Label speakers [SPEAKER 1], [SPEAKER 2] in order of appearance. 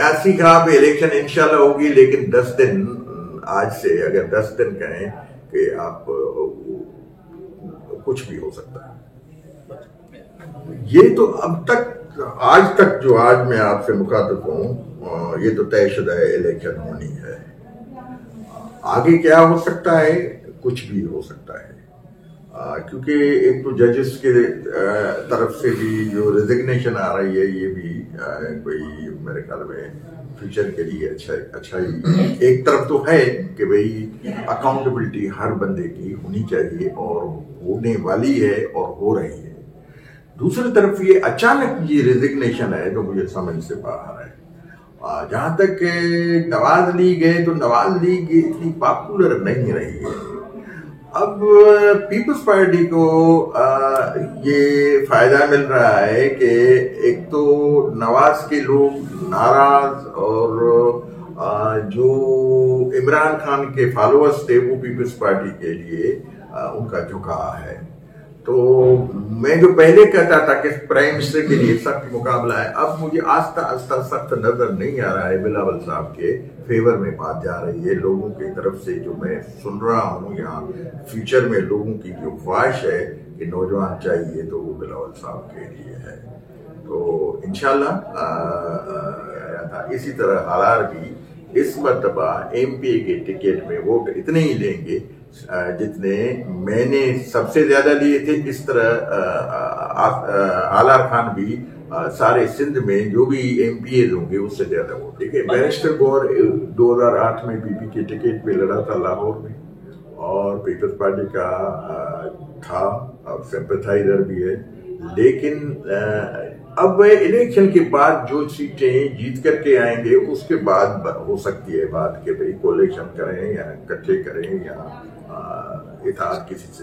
[SPEAKER 1] 81 का अब इलेक्शन इंशाल्लाह होगी, लेकिन 10 दिन आज से अगर 10 दिन कहें कि आप कुछ भी हो सकता है। ये तो अब तक आज तक जो आज मैं आपसे मुखातिब हूं, ये तो तयशुदा है, इलेक्शन होनी है। आगे क्या हो सकता है, कुछ भी हो सकता है, क्योंकि एक तो जजेस के तरफ से भी जो रेजिग्नेशन आ रही है, ये भी कोई मेरे ख्याल में फ्यूचर के लिए अच्छा ही एक तरफ तो है कि भाई अकाउंटेबिलिटी हर बंदे की होनी चाहिए और होने वाली है और हो रही है। दूसरी तरफ ये अचानक ये रेजिग्नेशन है तो मुझे समझ से बाहर है। जहां तक नवाज लीग है तो नवाज लीग इतनी पॉपुलर नहीं रही है। अब पीपल्स पार्टी को ये फायदा मिल रहा है कि एक तो नवाज के लोग नाराज और जो इमरान खान के फॉलोअर्स थे वो पीपल्स पार्टी के लिए उनका झुकाव है। तो मैं जो पहले कहता था कि प्राइम मिनिस्टर के लिए सख्त मुकाबला है, अब मुझे आस्ता आस्ता सख्त नजर नहीं आ रहा है। बिलावल साहब के फेवर में बात जा रही है। लोगों की तरफ से जो मैं सुन रहा हूँ यहाँ फ्यूचर में लोगों की जो ख्वाहिश है कि नौजवान चाहिए तो वो बिलावल साहब के लिए है। तो इंशाल्लाह इसी तरह हालार भी इस मरतबा एमपी के टिकट में वोट इतने ही लेंगे जितने मैंने सबसे ज्यादा लिए थे। इस तरह आलार खान भी सारे सिंध में जो भी एमपीए होंगे उससे ज्यादा वोट देंगे। बैरिस्टर गौर 2008 में पीपी के टिकट पे लड़ा था लाहौर में और पीपल्स पार्टी का था, अब सिंपैथाइजर भी है। लेकिन अब इलेक्शन के बाद जो सीटें जीत करके आएंगे उसके बाद हो सकती है बात कि भाई कोलेक्शन करें या इकट्ठे करें या इत्तेहाद किसी से